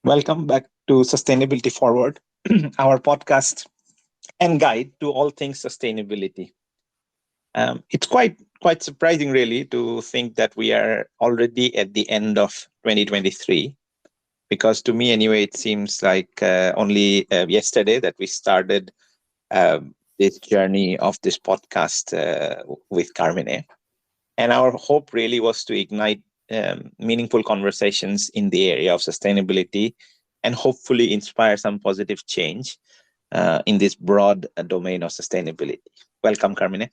Welcome back to Sustainability Forward, our podcast and guide to all things sustainability. It's quite surprising, really, to think that we are already at the end of 2023. Because to me, anyway, it seems like only yesterday that we started this journey of this podcast with Carmine. And our hope really was to ignite meaningful conversations in the area of sustainability and hopefully inspire some positive change in this broad domain of sustainability. Welcome, Carmine.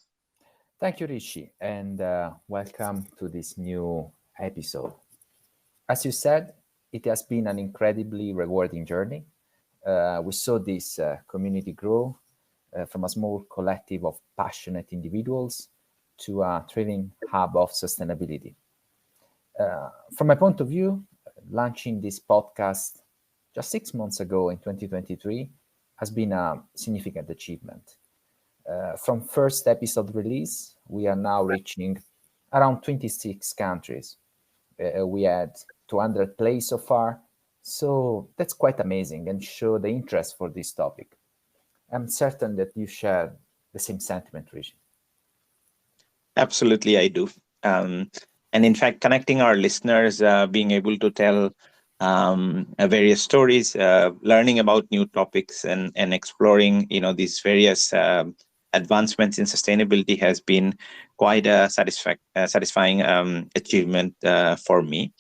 Thank you, Rishi, and welcome to this new episode. As you said, it has been an incredibly rewarding journey. We saw this community grow from a small collective of passionate individuals to a thriving hub of sustainability. From my point of view, launching this podcast just 6 months ago in 2023 has been a significant achievement. From first episode release, we are now reaching around 26 countries. We had 200 plays so far, so that's quite amazing and show the interest for this topic. I'm certain that you share the same sentiment, Rishi. Absolutely, I do. And in fact, connecting our listeners, being able to tell various stories, learning about new topics, and exploring, these various advancements in sustainability has been quite a satisfying achievement for me.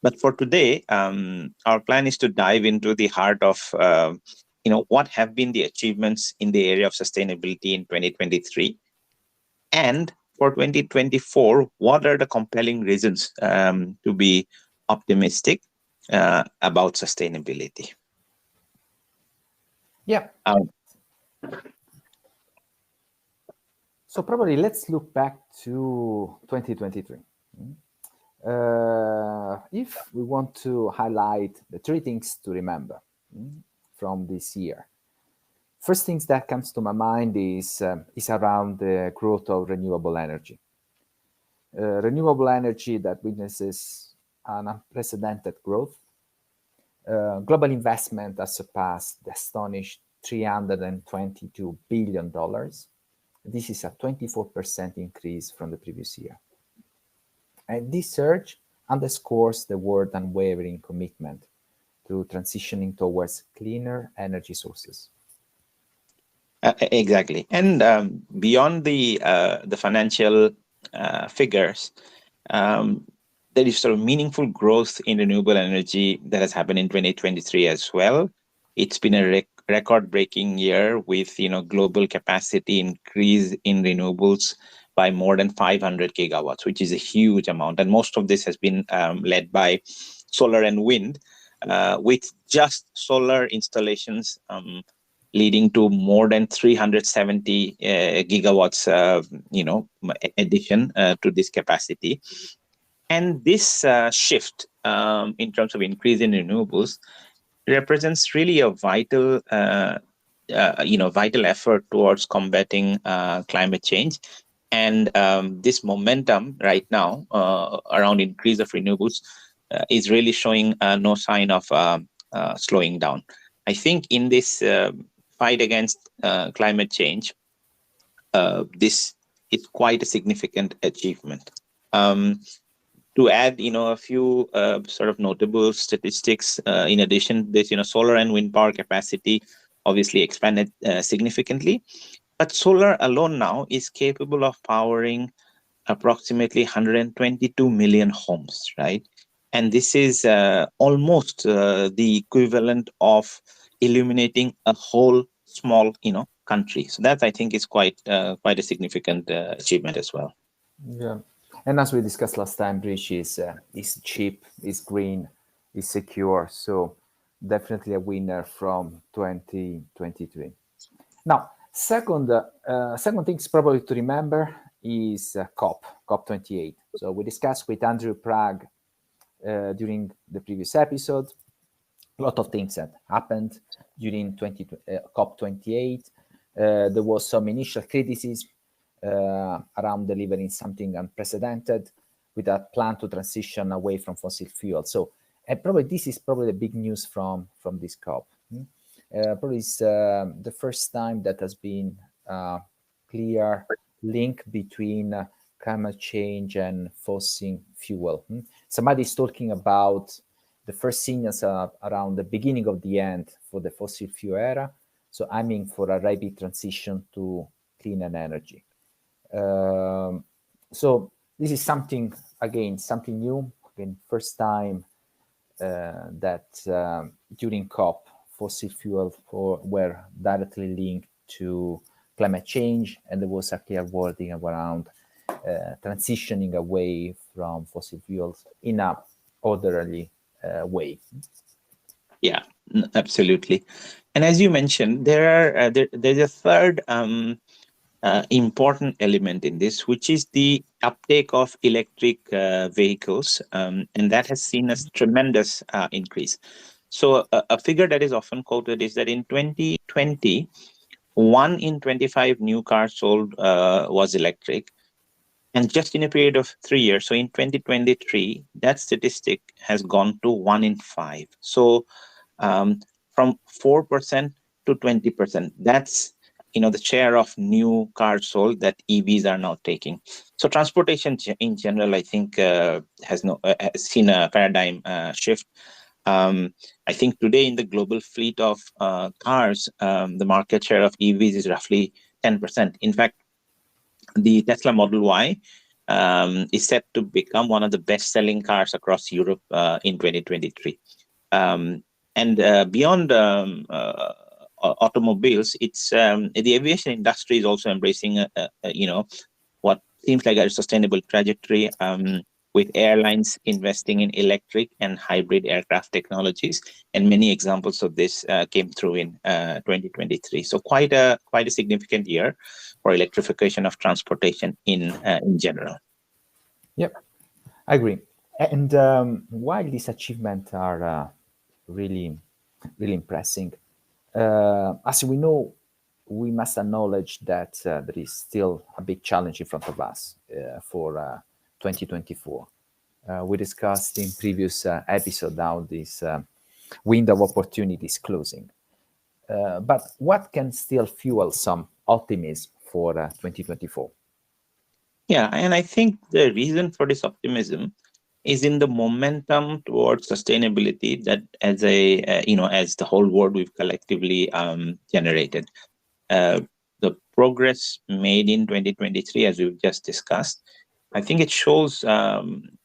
But for today, our plan is to dive into the heart of, what have been the achievements in the area of sustainability in 2023, and for 2024, what are the compelling reasons to be optimistic about sustainability? Yeah. So probably let's look back to 2023. If we want to highlight the three things to remember from this year, first things that comes to my mind is around the growth of renewable energy. Renewable energy that witnesses an unprecedented growth. Global investment has surpassed the astonished $322 billion. This is a 24% increase from the previous year. And this surge underscores the world's unwavering commitment to transitioning towards cleaner energy sources. Exactly. And beyond the financial figures, there is sort of meaningful growth in renewable energy that has happened in 2023 as well. It's been a record-breaking year with global capacity increase in renewables by more than 500 gigawatts, which is a huge amount. And most of this has been led by solar and wind, with just solar installations leading to more than 370 gigawatts, addition to this capacity. And this shift in terms of increase in renewables represents really a vital effort towards combating climate change. And this momentum right now around increase of renewables is really showing no sign of slowing down. I think in this fight against climate change, this is quite a significant achievement. To add, a few sort of notable statistics. In addition, this, solar and wind power capacity obviously expanded significantly, but solar alone now is capable of powering approximately 122 million homes, right? And this is almost the equivalent of illuminating a whole small, country. So that I think is quite a significant achievement as well. Yeah. And as we discussed last time, Rishi is cheap, is green, is secure. So definitely a winner from 2023. Now, second things probably to remember is COP28. So we discussed with Andrew Prague during the previous episode. A lot of things that happened during COP28. There was some initial criticism around delivering something unprecedented with a plan to transition away from fossil fuel. So And probably this is probably the big news from this COP. Probably it's the first time that has been clear link between climate change and fossil fuel. Somebody's talking about the first signals around the beginning of the end for the fossil fuel era. So aiming for a rapid transition to cleaner energy. So this is something, again, something new. Again, first time that during COP, fossil fuels were directly linked to climate change, and there was a clear wording around transitioning away from fossil fuels in a orderly way. Yeah, absolutely. And as you mentioned, there's a third important element in this, which is the uptake of electric vehicles, and that has seen a tremendous increase. So a figure that is often quoted is that in 2020, 1 in 25 new cars sold was electric. And just in a period of 3 years, so in 2023, that statistic has gone to 1 in 5. So from 4% to 20%, that's the share of new cars sold that EVs are now taking. So transportation in general, I think, has seen a paradigm shift. I think today in the global fleet of cars, the market share of EVs is roughly 10%. In fact, the Tesla Model Y is set to become one of the best-selling cars across Europe in 2023. And beyond automobiles, it's the aviation industry is also embracing, what seems like a sustainable trajectory, with airlines investing in electric and hybrid aircraft technologies, and many examples of this came through in 2023. So quite a significant year for electrification of transportation in general. Yep, I agree. And while these achievements are really impressive, as we know, we must acknowledge that there is still a big challenge in front of us for 2024. We discussed in previous episode how this window of opportunity is closing. But what can still fuel some optimism for 2024? Yeah, and I think the reason for this optimism is in the momentum towards sustainability that as the whole world we've collectively generated. The progress made in 2023, as we've just discussed, I think it shows an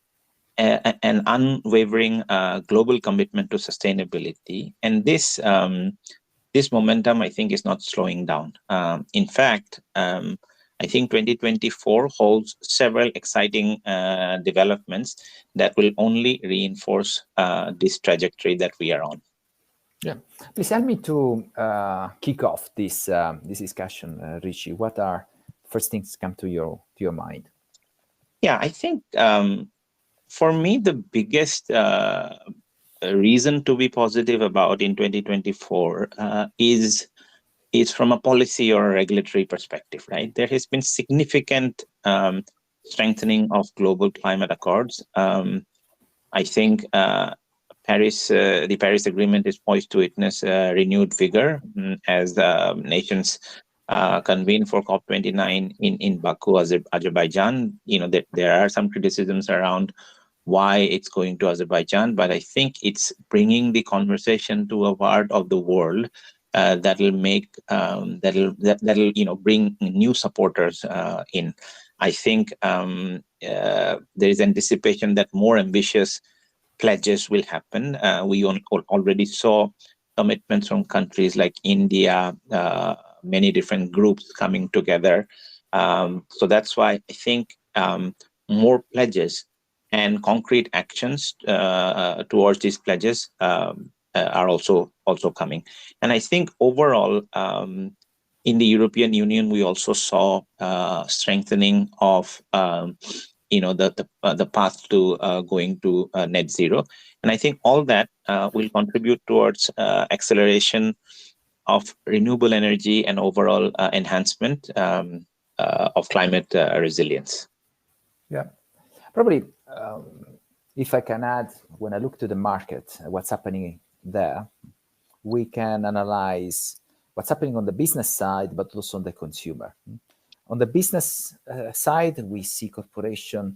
unwavering global commitment to sustainability, and this momentum, I think, is not slowing down. In fact, I think 2024 holds several exciting developments that will only reinforce this trajectory that we are on. Yeah, please help me to kick off this discussion, Wrishi. What are first things come to your mind? Yeah, I think for me the biggest reason to be positive about in 2024 is from a policy or a regulatory perspective, right? There has been significant strengthening of global climate accords. I think the Paris Agreement is poised to witness renewed vigor as nations convene for COP29 in Baku, Azerbaijan. There are some criticisms around why it's going to Azerbaijan, but I think it's bringing the conversation to a part of the world that'll bring new supporters in. I think there is anticipation that more ambitious pledges will happen. We already saw commitments from countries like India, many different groups coming together. So that's why I think more pledges and concrete actions towards these pledges are also coming. And I think overall, in the European Union, we also saw strengthening of the path to going to net zero. And I think all that will contribute towards acceleration of renewable energy and overall enhancement of climate resilience. Yeah, probably If I can add, when I look to the market, what's happening there, we can analyze what's happening on the business side, but also on the consumer. On the business side, we see corporations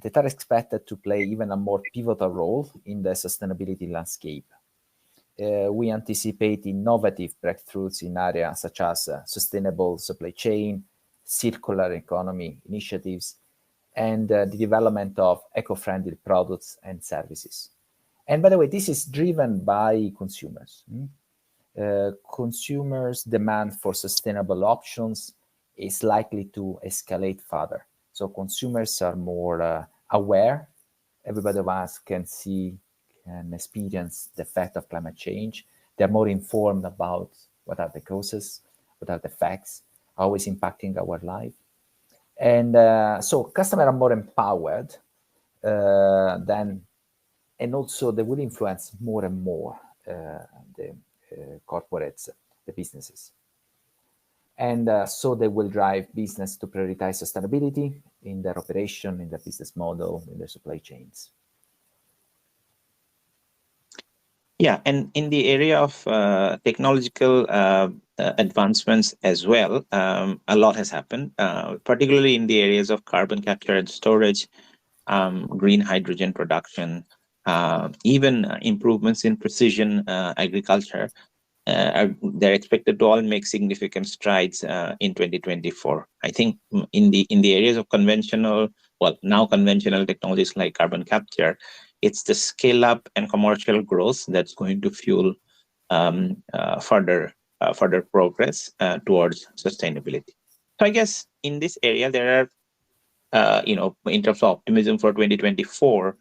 that are expected to play even a more pivotal role in the sustainability landscape. We anticipate innovative breakthroughs in areas such as sustainable supply chain, circular economy initiatives, and the development of eco-friendly products and services. And by the way, this is driven by consumers. Consumers' demand for sustainable options is likely to escalate further. So consumers are more aware. Everybody of us can see, can experience the effect of climate change. They're more informed about what are the causes, what are the effects, how it's impacting our life. And so customers are more empowered than, and also they will influence more and more the corporates, the businesses. And so they will drive business to prioritize sustainability in their operation, in their business model, in their supply chains. Yeah, and in the area of technological advancements as well, a lot has happened, particularly in the areas of carbon capture and storage, green hydrogen production, even improvements in precision agriculture. They're expected to all make significant strides in 2024. I think in the areas of now conventional technologies like carbon capture, it's the scale up and commercial growth that's going to fuel further progress towards sustainability. So I guess in this area there are, in terms of optimism for 2024.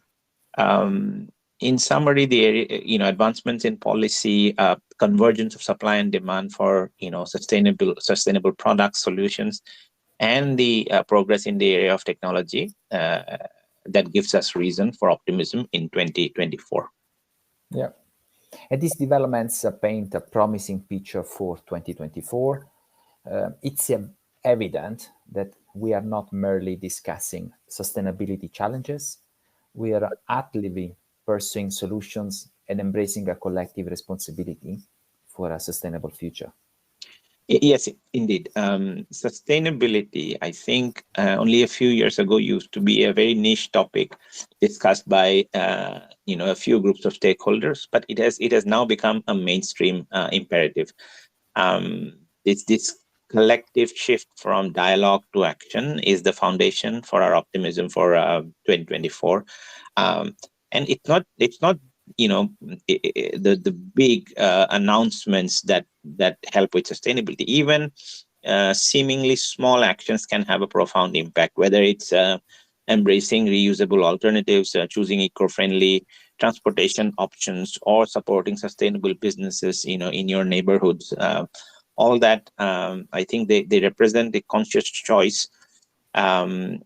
In summary, the area, advancements in policy, convergence of supply and demand for, sustainable products, solutions, and the progress in the area of technology that gives us reason for optimism in 2024. Yeah. And these developments paint a promising picture for 2024. It's evident that we are not merely discussing sustainability challenges. We are actively pursuing solutions and embracing a collective responsibility for a sustainable future. Yes, indeed. Sustainability, I think, only a few years ago used to be a very niche topic discussed by a few groups of stakeholders, but it has now become a mainstream imperative. This collective shift from dialogue to action is the foundation for our optimism for 2024. And it's not the big announcements that help with sustainability. Even seemingly small actions can have a profound impact, whether it's embracing reusable alternatives, choosing eco-friendly transportation options, or supporting sustainable businesses in your neighborhoods. All that, I think they represent a conscious choice, and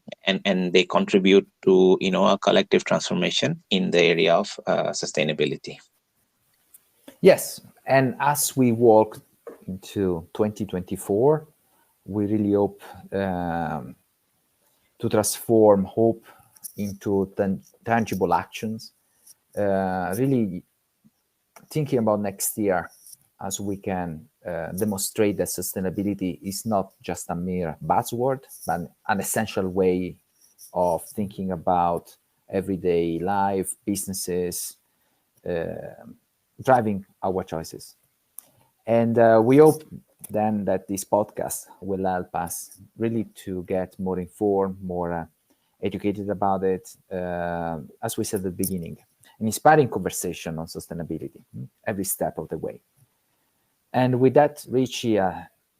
they contribute to a collective transformation in the area of sustainability. Yes, and as we walk into 2024, we really hope to transform hope into tangible actions. Really thinking about next year as we can demonstrate that sustainability is not just a mere buzzword, but an essential way of thinking about everyday life, businesses, driving our choices. And we hope then that this podcast will help us really to get more informed, more educated about it. As we said at the beginning, an inspiring conversation on sustainability every step of the way. And with that, Wrishi,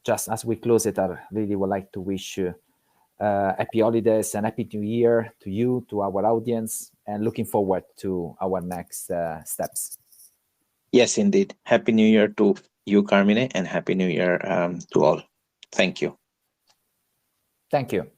just as we close it, I really would like to wish you happy holidays and happy new year to you, to our audience, and looking forward to our next steps. Yes, indeed. Happy New Year to you, Carmine, and Happy New Year to all. Thank you. Thank you.